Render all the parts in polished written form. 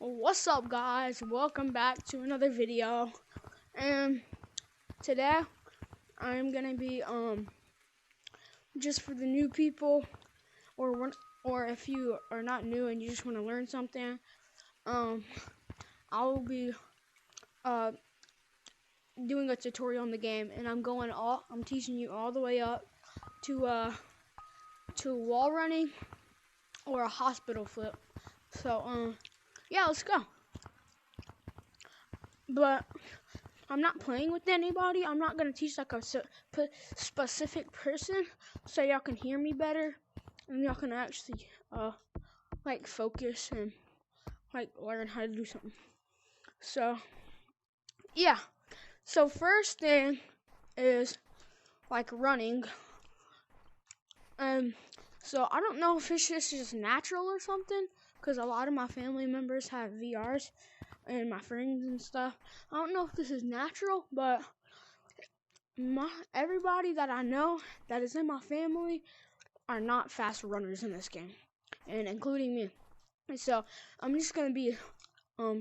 What's up, guys? Welcome back to another video. And today I'm gonna be just for the new people, or if you are not new and you just want to learn something, I will be doing a tutorial on the game, and I'm teaching you all the way up to wall running or a hospital flip. So yeah, let's go. But I'm not playing with anybody. I'm not going to teach like a specific person so y'all can hear me better and y'all can actually like focus and like learn how to do something. So yeah. So first thing is like running. So I don't know if it's just natural or something, because a lot of my family members have VRs and my friends and stuff. I don't know if this is natural, but everybody that I know that is in my family are not fast runners in this game, and including me. And so I'm just gonna be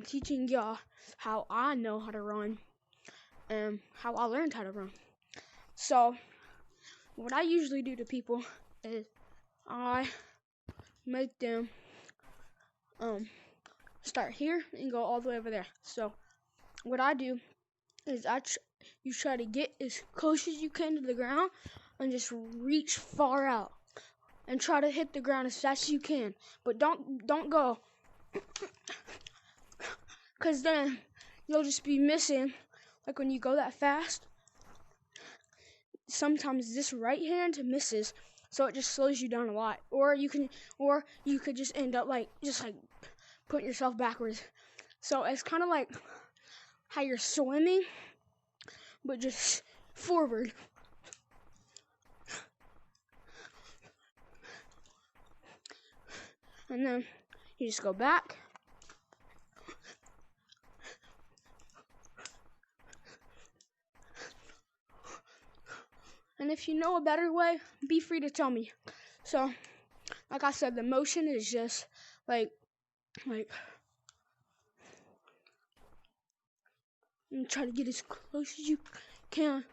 teaching y'all how I know how to run and how I learned how to run. So what I usually do to people is I make them start here and go all the way over there. So what I do is you try to get as close as you can to the ground and just reach far out and try to hit the ground as fast as you can, but don't go, because then you'll just be missing. Like when you go that fast, sometimes this right hand misses, so it just slows you down a lot. Or you could just end up like putting yourself backwards. So it's kind of like how you're swimming, but just forward. And then you just go back. And if you know a better way, be free to tell me. So, like I said, the motion is just like and try to get as close as you can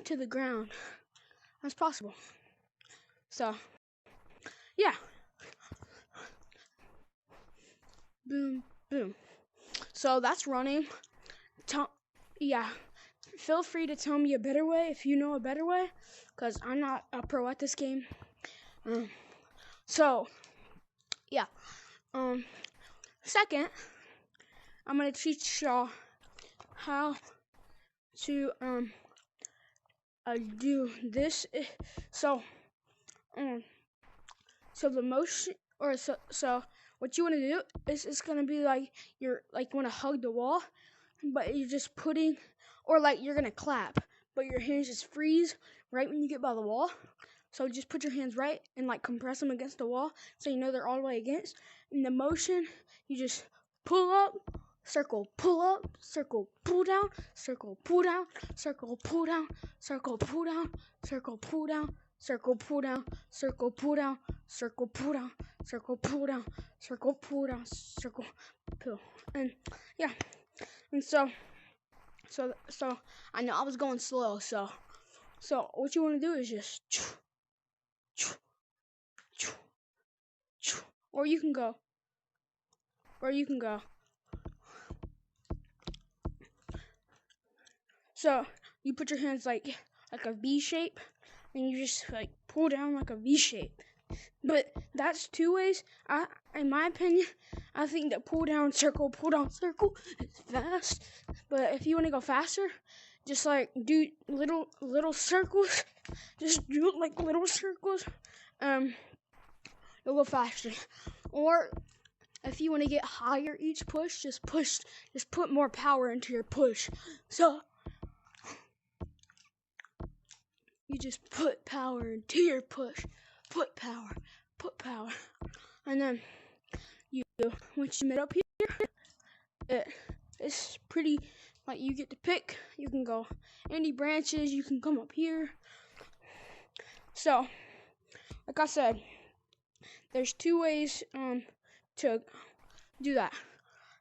to the ground as possible. So, yeah. Boom, boom. So that's running. Yeah. Feel free to tell me a better way if you know a better way, because I'm not a pro at this game. So, yeah. Second, I'm going to teach y'all how to do this. So the motion, or so what you want to do is it's going to be like you're like want to hug the wall, but you're just putting, or like you're going to clap, but your hands just freeze right when you get by the wall. So just put your hands right and like compress them against the wall so you know they're all the way against. In the motion, you just pull up, circle, pull up, circle, pull down, circle, pull down, circle, pull down, circle, pull down, circle, pull down, circle, pull down, circle, pull down, circle, pull down, circle, pull down, circle, pull down, circle, pull. And yeah. And so I know I was going slow, so what you want to do is just or you can go. So you put your hands like a V shape, and you just like pull down like a V shape. But that's two ways. In my opinion, I think that pull down circle is fast. But if you want to go faster, just like do little circles. Just do like little circles. You'll go faster. Or if you want to get higher each push, just put more power into your push. So you just put power into your push. Put power. And then once you get up here, it's pretty, like you get to pick. You can go any branches, you can come up here. So, like I said, there's two ways to do that.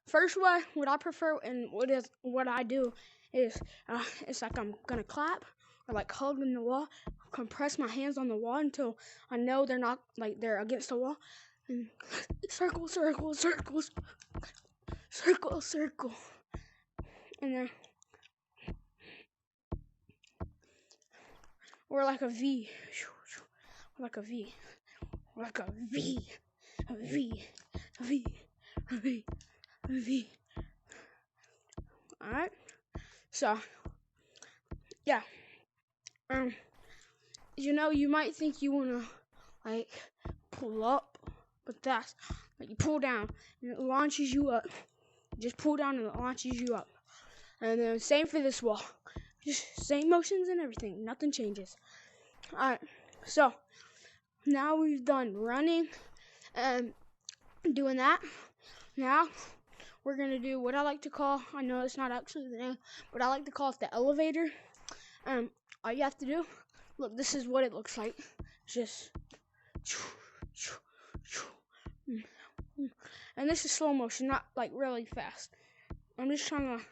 First way, what I prefer and what I do is it's like I'm gonna clap or like hugging the wall, compress my hands on the wall until I know they're not like they're against the wall, and circle, circle, circles, circle, circle, and then or like a V, like a V, like a V, a V, a V, a V, a V. All right. So yeah. You might think you wanna like pull up, but that's like you pull down and it launches you up. Just pull down and it launches you up. And then same for this wall. Just same motions and everything. Nothing changes. Alright, so now we've done running and doing that. Now we're gonna do what I like to call, I know it's not actually the name, but I like to call it the elevator. All you have to do, look, this is what it looks like. Just and this is slow motion, not like really fast. I'm just trying to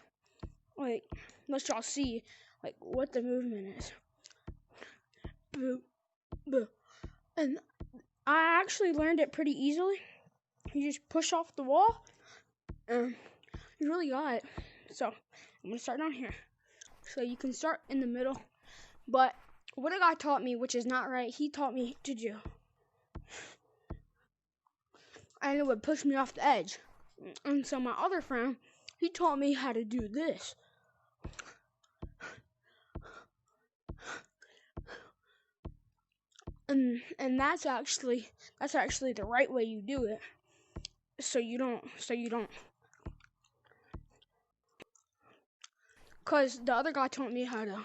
like let y'all see like what the movement is. Boo, boo. And I actually learned it pretty easily. You just push off the wall and you really got it. So I'm gonna start down here. So you can start in the middle, but what a guy taught me, which is not right, he taught me to do, and it would push me off the edge. And so my other friend, he taught me how to do this. And that's actually the right way you do it. So you don't cause the other guy taught me how to.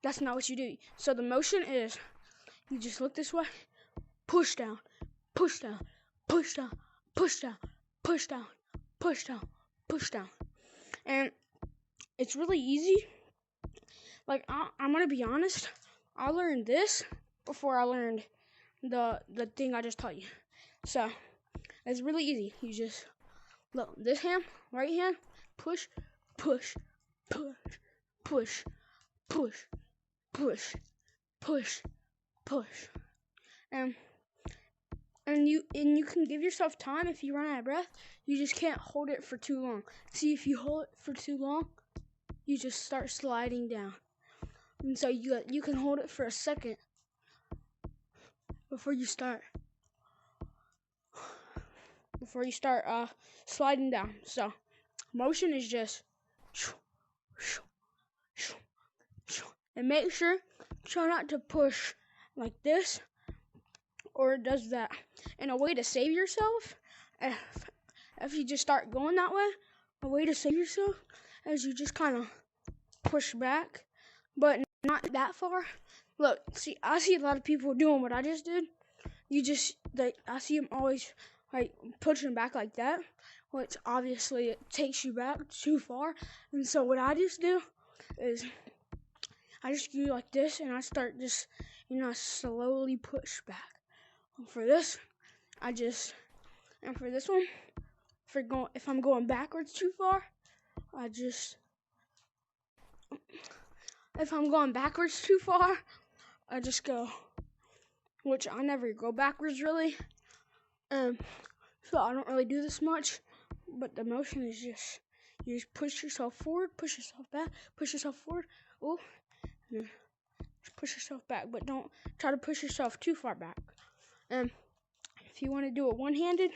That's not what you do. So the motion is you just look this way, push down, push down, push down, push down, push down, push down, push down. And it's really easy. Like I'm gonna be honest, I learned this before I learned the thing I just taught you. So it's really easy. You just look this hand, right hand, push, push, push, push, push, push, push, push. And you can give yourself time if you run out of breath. You just can't hold it for too long. See, if you hold it for too long, you just start sliding down. And so you can hold it for a second before you start sliding down. So motion is just and make sure try not to push like this or it does that. And a way to save yourself, if you just start going that way, a way to save yourself is you just kind of push back, but not that far. Look, see, I see a lot of people doing what I just did. I see them always like pushing back like that, which obviously it takes you back too far. And so what I just do is I just do like this, and I start just slowly push back. And for this, and for this one, if I'm going backwards too far, if I'm going backwards too far, I just go, which I never go backwards really. So I don't really do this much, but the motion is just, you just push yourself forward, push yourself back, push yourself forward, just push yourself back, but don't try to push yourself too far back. If you want to do it one-handed,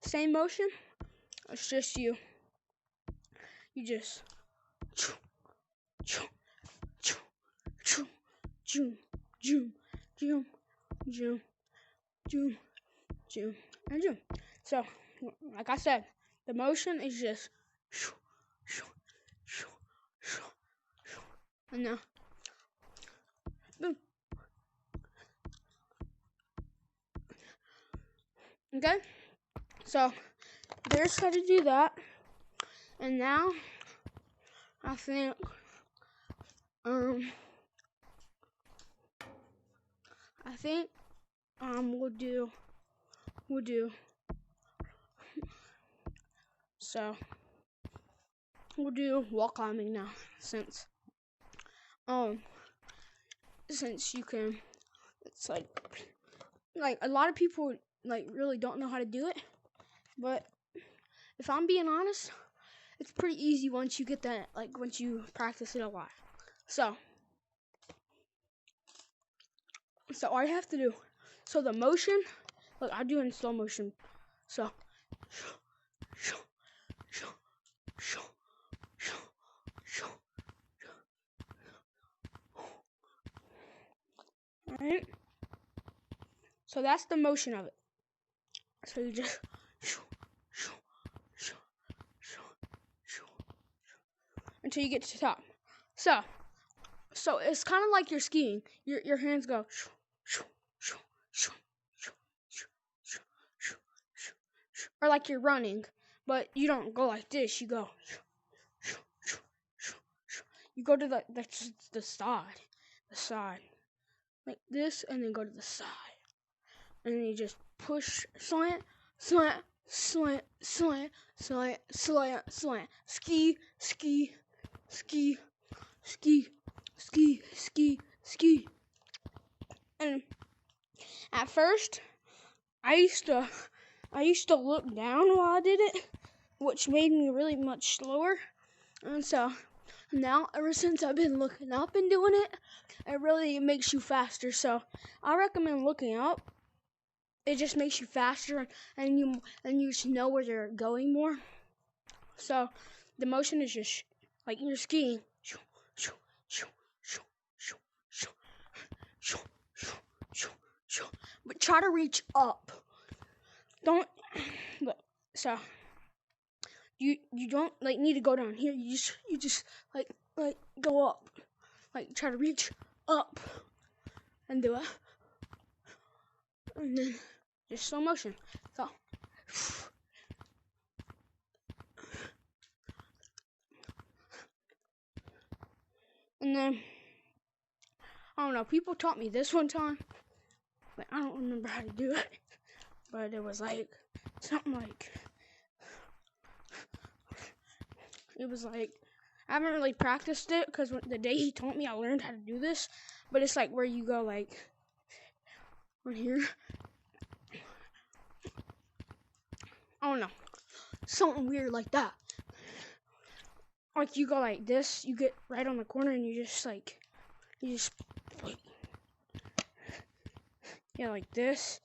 same motion, it's just you just and zoom. So, like I said, the motion is just and now boom. Okay, so there's how to do that. And now I think we'll do So we'll do wall climbing now, since you can. It's like a lot of people like really don't know how to do it, but if I'm being honest, it's pretty easy once you get that, like once you practice it a lot. So all you have to do, so the motion, look, I do it in slow motion. So alright, so that's the motion of it. So you just until you get to the top. So it's kind of like you're skiing. Your hands go or like you're running, but you don't go like this. You go to the side like this, and then go to the side, and then you just push, slant, slant, slant, slant, slant, slant, slant, ski, ski, ski, ski, ski, ski, ski. And at first, I used to look down while I did it, which made me really much slower. And so now, ever since I've been looking up and doing it, it really makes you faster. So I recommend looking up. It just makes you faster, and you just know where you're going more. So the motion is just like you're skiing. But try to reach up. Don't look. So you don't like need to go down here. You just like go up. Like try to reach up and do it. And then just slow motion. So and then I don't know, people taught me this one time, but I don't remember how to do it. But it was like something like, it was like, I haven't really practiced it because the day he taught me I learned how to do this, but it's like where you go like right here. I don't know, something weird like that. Like you go like this, you get right on the corner, and you just like yeah, like this.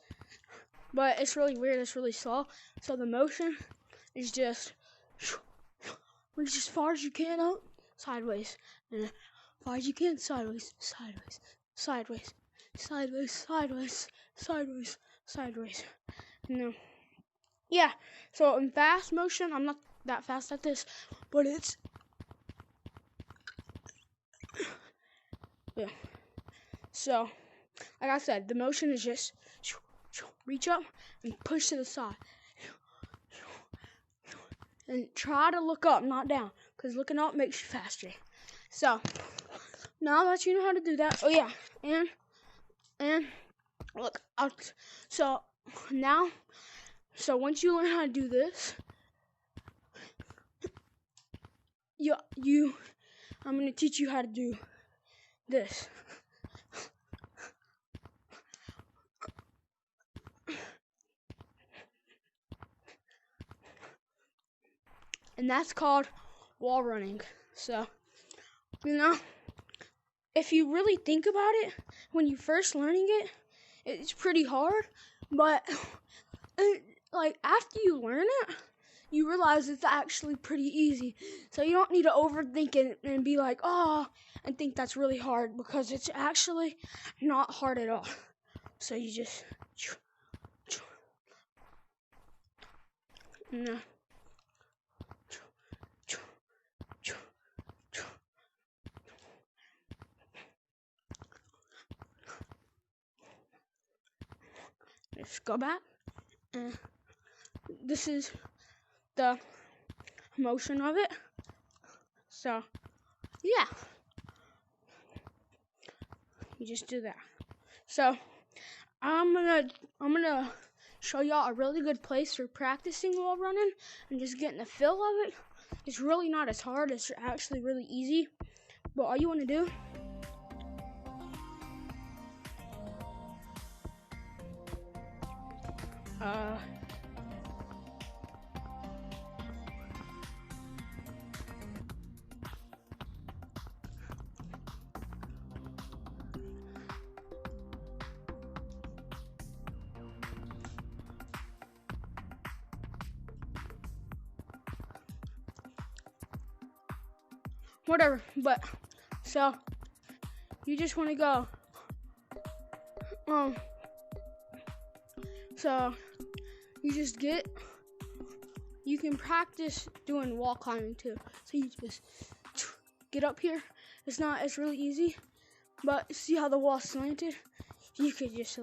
But it's really weird, it's really slow. So the motion is just reach as far as you can out, sideways, and as far as you can, sideways, sideways, sideways, sideways, sideways, sideways, sideways. No. Yeah, so in fast motion, I'm not that fast at this, but it's, yeah. So, like I said, the motion is just reach up and push to the side. And try to look up, not down, because looking up makes you faster. So, now that you know how to do that, oh yeah, and look, so once you learn how to do this, I'm going to teach you how to do this. And that's called wall running. So, if you really think about it, when you first learning it, it's pretty hard, but like after you learn it, you realize it's actually pretty easy. So you don't need to overthink it and be like, oh, and think that's really hard, because it's actually not hard at all. So you just just go back. This is the motion of it. So, yeah. You just do that. So, I'm gonna show y'all a really good place for practicing wall running and just getting the feel of it. It's really not as hard. It's actually really easy. But all you want to do whatever, but so you just want to go so you can practice doing wall climbing too. So you just get up here. It's really easy, but see how the wall's slanted? You could just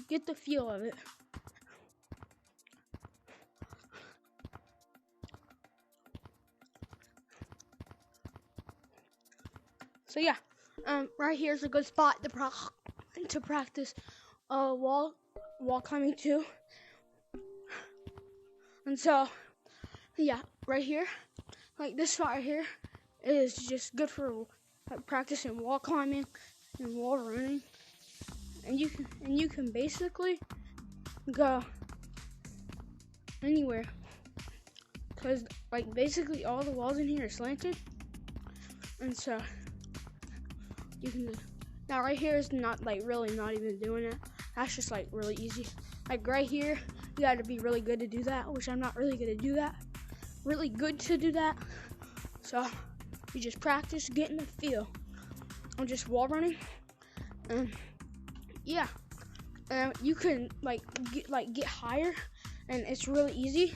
get the feel of it. So yeah, right here is a good spot to practice wall climbing too. And so yeah, right here, like this spot right here, is just good for practicing wall climbing and wall running. And you can basically go anywhere, because like basically all the walls in here are slanted, and so you can do. Now right here is not like really not even doing it. That's just like really easy. Like right here, you got to be really good to do that, which I'm not really good to do that. Really good to do that. So you just practice getting the feel of just wall running, and yeah, you can get higher, and it's really easy.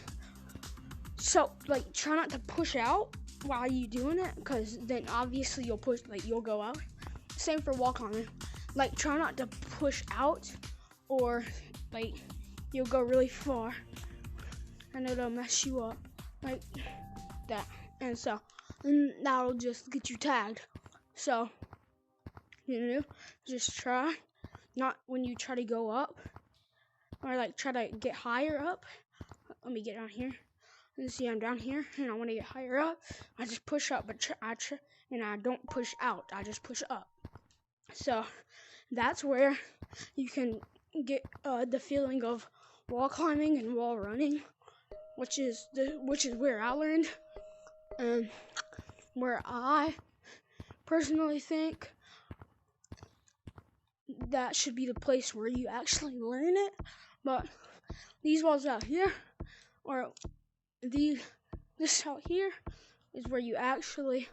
So like try not to push out while you doing it, because then obviously you'll go out. Same for wall climbing. Like try not to push out, or like you'll go really far and it'll mess you up like that, and that'll just get you tagged. So just try not when you try to go up or like try to get higher up. Let me get down here. You see I'm down here and I want to get higher up. I just push up, but I don't push out. I just push up. So that's where you can get the feeling of wall climbing and wall running, which is where I learned, and where I personally think that should be the place where you actually learn it. But these walls out here, or this out here, is where you actually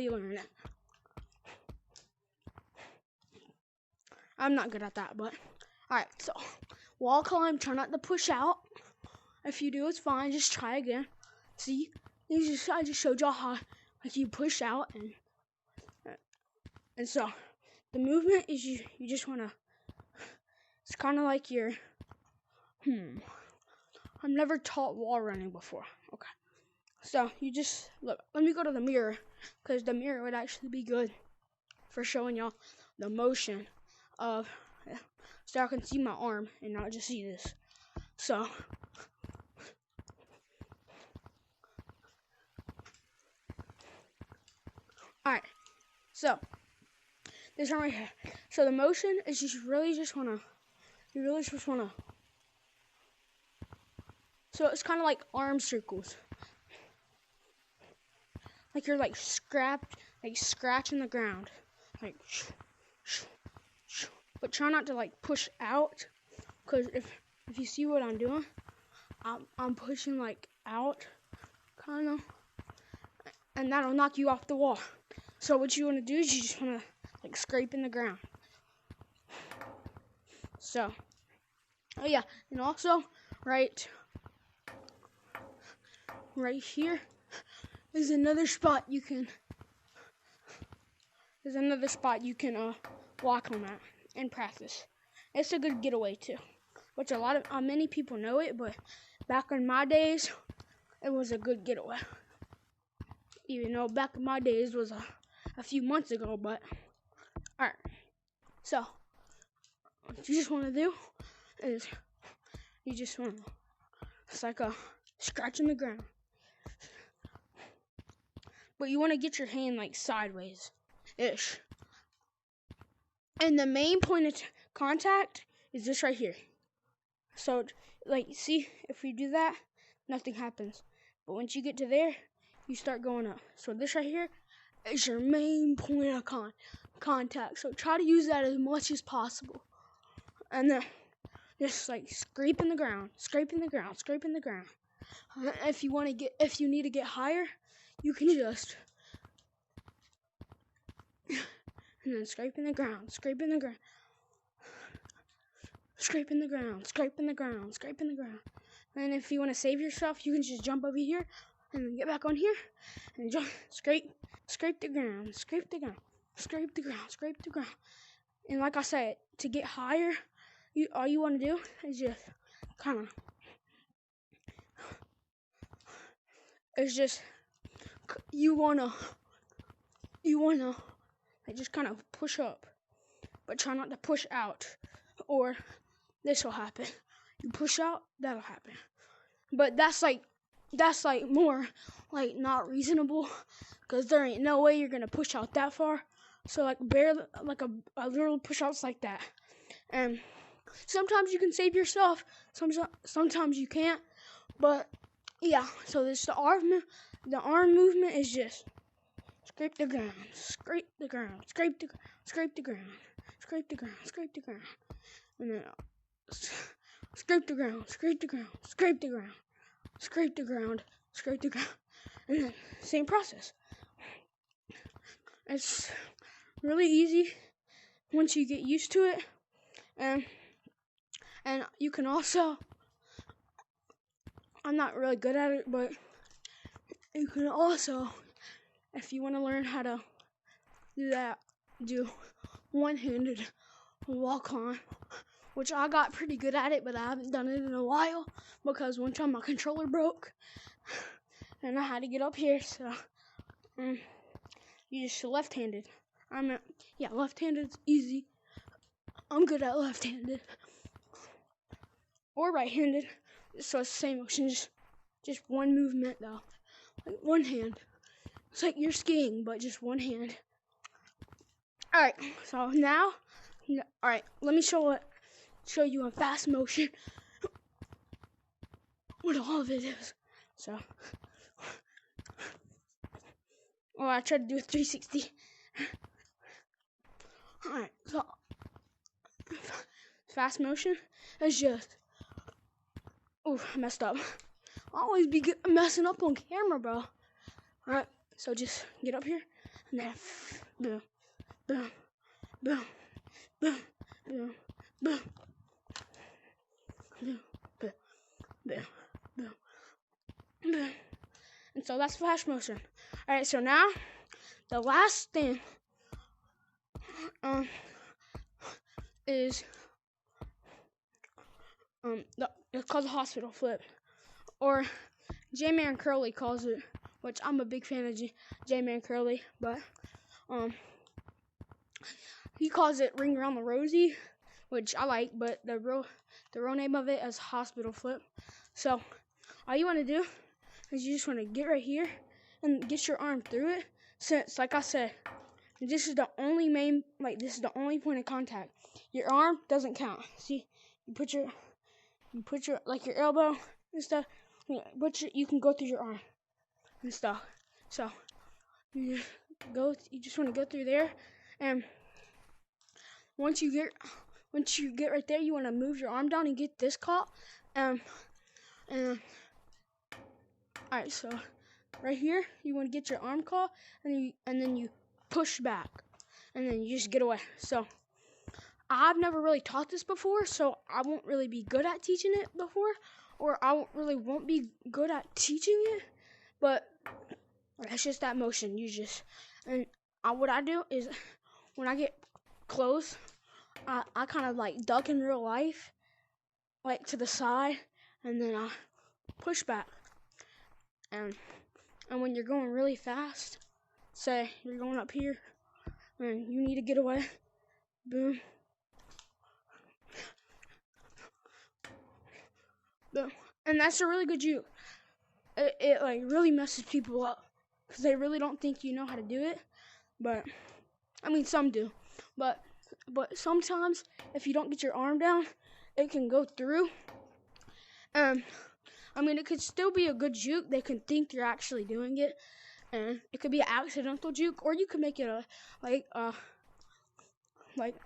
learn it. I'm not good at that, but alright, so wall climb, try not to push out. If you do, it's fine, just try again. See, I just showed y'all how you push out, and so the movement is you just wanna, it's kinda like you're I've never taught wall running before. Okay. So you just look, let me go to the mirror, because the mirror would actually be good for showing y'all the motion of, so I can see my arm and not just see this. So alright, so this one right here. So the motion is you really just wanna, so it's kind of like arm circles, like you're like scratching the ground, like, but try not to like push out, because if you see what I'm doing, I'm pushing like out, kind of, and that'll knock you off the wall. So what you want to do is you just want to like scrape in the ground. So, oh yeah, and also right here is another spot you can walk on that and practice. It's a good getaway too, which many people know it, but back in my days, it was a good getaway. Even though back in my days was a few months ago, but alright. So what you just want to do is you just want to, it's like a scratch in the ground. But you want to get your hand like sideways-ish. And the main point of contact is this right here. So, like, see, if we do that, nothing happens. But once you get to there, you start going up. So this right here is your main point of contact. So try to use that as much as possible. And then just like scraping the ground, scraping the ground, scraping the ground. If you need to get higher, you can just and then scraping the ground, scraping the ground, scraping the ground, scraping the ground, scraping the ground. And if you want to save yourself, you can just jump over here and then get back on here and jump, scrape the ground, scrape the ground, scrape the ground, scrape the ground. And like I said, to get higher, all you want to do is just kind of, you wanna like just kind of push up, but try not to push out, or this will happen. You push out, that'll happen. But that's like more like not reasonable, because there ain't no way you're gonna push out that far. So like barely, like a little push outs like that. And sometimes you can save yourself, sometimes you can't. But yeah, so this the arm movement is just scrape the ground, scrape the ground, scrape the ground, scrape the ground, scrape the ground, scrape the ground, and then scrape the ground, scrape the ground, scrape the ground, scrape the ground, scrape the ground, and then same process. It's really easy once you get used to it, and you can also, I'm not really good at it, but you can also, if you want to learn how to do that, do one-handed walk-on, which I got pretty good at it, but I haven't done it in a while because one time my controller broke and I had to get up here. So you just left-handed. Left-handed is easy. I'm good at left-handed or right-handed, so it's the same motion, just one movement though, like one hand. It's like you're skiing, but just one hand. All right, so now, all right, let me show you a fast motion what all of it is. So, I tried to do a 360. All right, so fast motion is just, I messed up. I always be messing up on camera, bro. All right, so just get up here and then boom, boom, boom, boom, boom, boom, boom, boom, boom, boom, boom. And so that's flash motion. All right, so now the last thing is it's called the hospital flip, or J-Man Curly calls it, which I'm a big fan of J-Man Curly, but he calls it Ring Around the Rosie, which I like, but the real name of it is hospital flip. So all you want to do is you just want to get right here and get your arm through it. Since, like I said, this is the only point of contact. Your arm doesn't count. See, you put your like your elbow and stuff, but you can go through your arm and stuff. So you just want to go through there, and once you get right there, you want to move your arm down and get this caught. And all right, so right here, you want to get your arm caught, and then you push back, and then you just get away. So I've never really taught this before, so I won't really be good at teaching it before, or I won't be good at teaching it, but it's just that motion. What I do is when I get close, I kind of like duck in real life, like to the side, and then I push back. And when you're going really fast, say you're going up here and you need to get away, boom, And that's a really good juke. It like really messes people up because they really don't think you know how to do it. But I mean, some do. But sometimes if you don't get your arm down, it can go through. I mean, it could still be a good juke. They can think you're actually doing it, and it could be an accidental juke, or you could make it a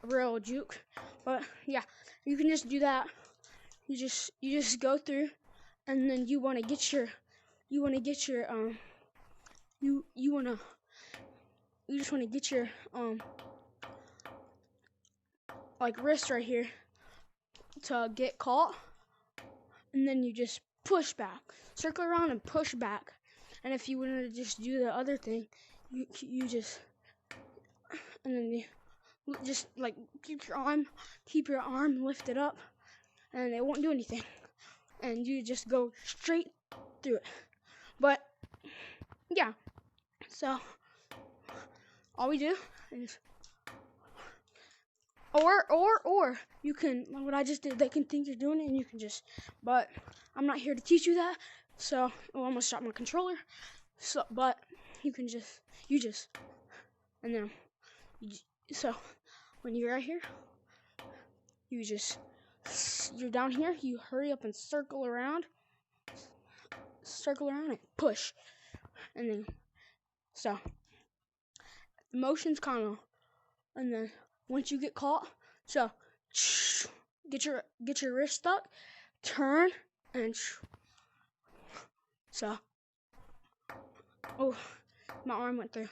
real juke. But yeah, you can just do that. You just go through, and then you want to get your you just want to get your like wrist right here to get caught, and then you just push back, circle around and push back. And if you want to just do the other thing, you just and then you just like keep your arm lifted up, and it won't do anything, and you just go straight through it. But yeah, so all we do is or you can, like what I just did, they can think you're doing it, and you can just, but I'm not here to teach you that, so I almost dropped my controller. So but you just and then so when you're right here, you're down here, you hurry up and circle around and push. And then so the motion's kind of, and then once you get caught, so get your wrist stuck, turn, and so oh, my arm went through.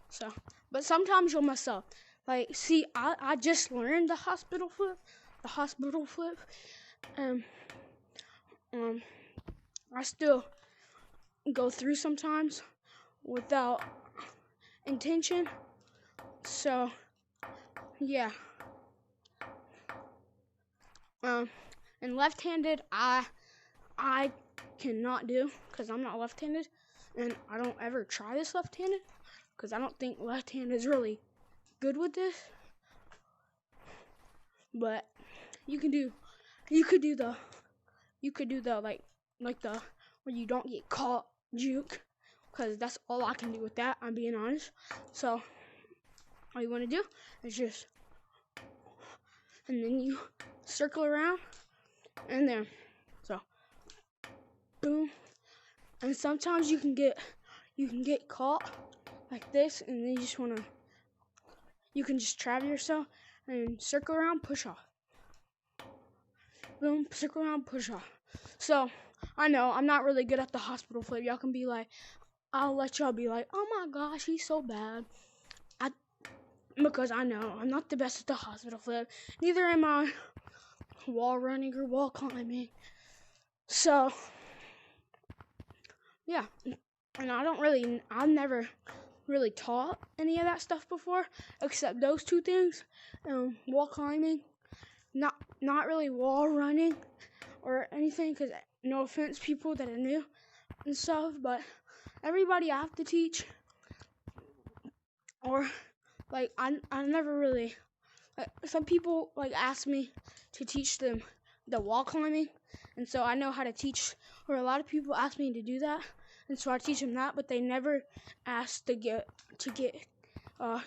So but sometimes you'll mess up. Like, see, I just learned the hospital flip, and I still go through sometimes without intention. So yeah. And left-handed, I cannot do because I'm not left-handed, and I don't ever try this left-handed because I don't think left-handed is really good with this. But you could do the like the where you don't get caught juke, because that's all I can do with that, I'm being honest. So all you want to do is just, and then you circle around, and then so boom. And sometimes you can get caught like this, and then you can just trap yourself and circle around, push off. Boom, circle around, push off. So I know I'm not really good at the hospital flip. Y'all can be like, I'll let y'all be like, oh my gosh, he's so bad. Because I know I'm not the best at the hospital flip. Neither am I wall running or wall climbing. So yeah, and I've never really taught any of that stuff before, except those two things, wall climbing, not really wall running or anything, because no offense, people that are new and stuff, but everybody I have to teach, or like I never really, like, some people like ask me to teach them the wall climbing, and so I know how to teach, or a lot of people ask me to do that, and so I teach them that, but they never ask to get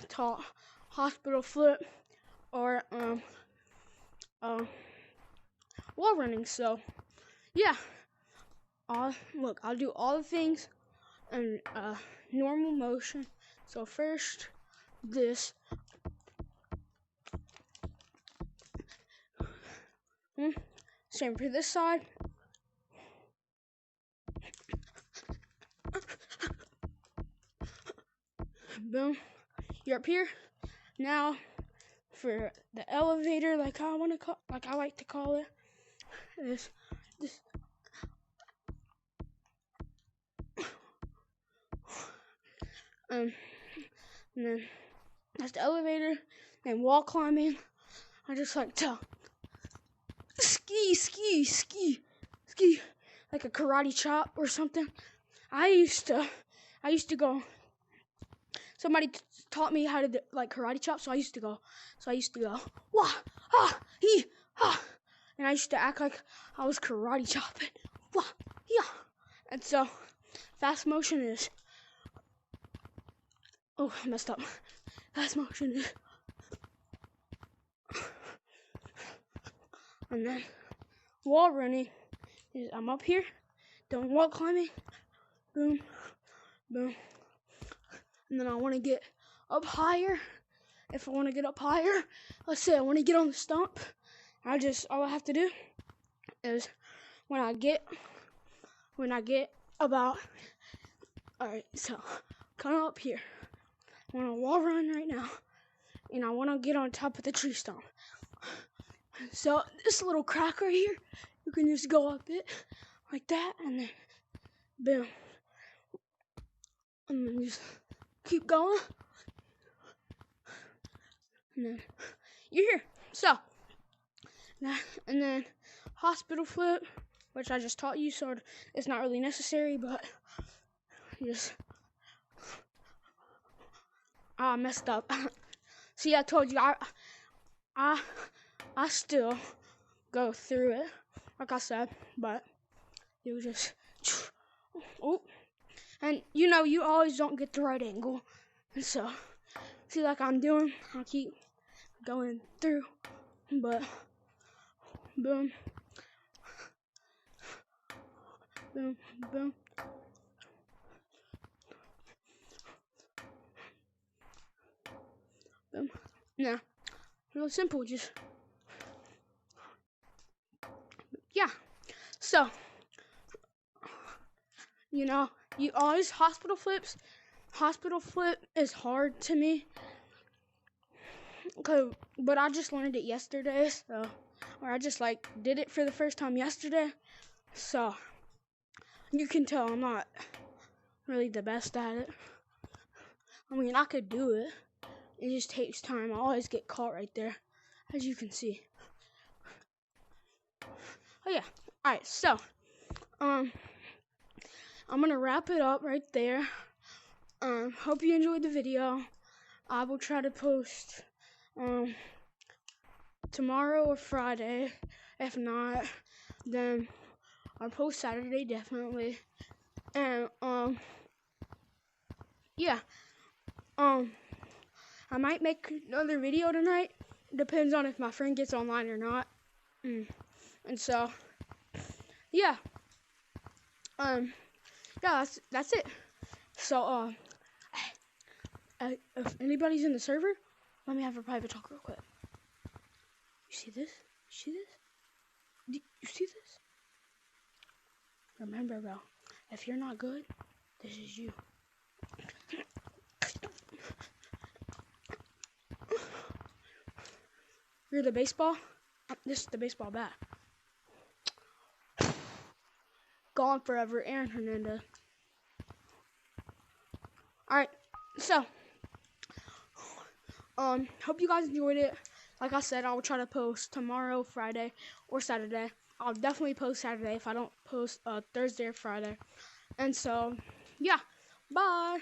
taught hospital flip or wall running. So yeah, look, I'll do all the things in normal motion. So first this, same for this side. Boom, you're up here. Now for the elevator, like I like to call it, this. And then that's the elevator. And wall climbing, I just like to ski, like a karate chop or something. I used to go. Somebody taught me how to do, like, karate chop, so I used to go, wah, ah, he, ah, and I used to act like I was karate chopping. Wah, yeah. And so, fast motion is, oh, I messed up. Fast motion is, and then wall running is I'm up here, doing wall climbing, boom, boom, and then I want to get up higher. If I want to get up higher, let's say I want to get on the stump, all I have to do is when I get about, alright, so come up here. I want to wall run right now, and I want to get on top of the tree stump. So this little crack right here, you can just go up it like that, and then boom, and then just keep going, and then you're here. So, and then hospital flip, which I just taught you, so it's not really necessary, but just, I messed up. See, I told you, I still go through it, like I said, but you just, oh, and you always don't get the right angle, and so, see, like I'm doing, I'll keep going through, but, boom, boom, boom, boom, yeah, real simple, just, yeah, so, you always hospital flip is hard to me, but I just learned it yesterday, or I just did it for the first time yesterday, so you can tell I'm not really the best at it. I mean, I could do it, it just takes time. I always get caught right there, as you can see. Oh yeah, alright, so I'm gonna wrap it up right there. Hope you enjoyed the video. I will try to post tomorrow or Friday. If not, then I'll post Saturday definitely. And yeah, I might make another video tonight. Depends on if my friend gets online or not. And so, yeah. Yeah, that's it. So, if anybody's in the server, let me have a private talk real quick. You see this? You see this? Remember, bro, if you're not good, this is you. You're the baseball? This is the baseball bat. Gone forever, Aaron Hernandez. Alright, so, hope you guys enjoyed it. Like I said, I will try to post tomorrow, Friday, or Saturday. I'll definitely post Saturday if I don't post Thursday or Friday. And so, yeah, bye.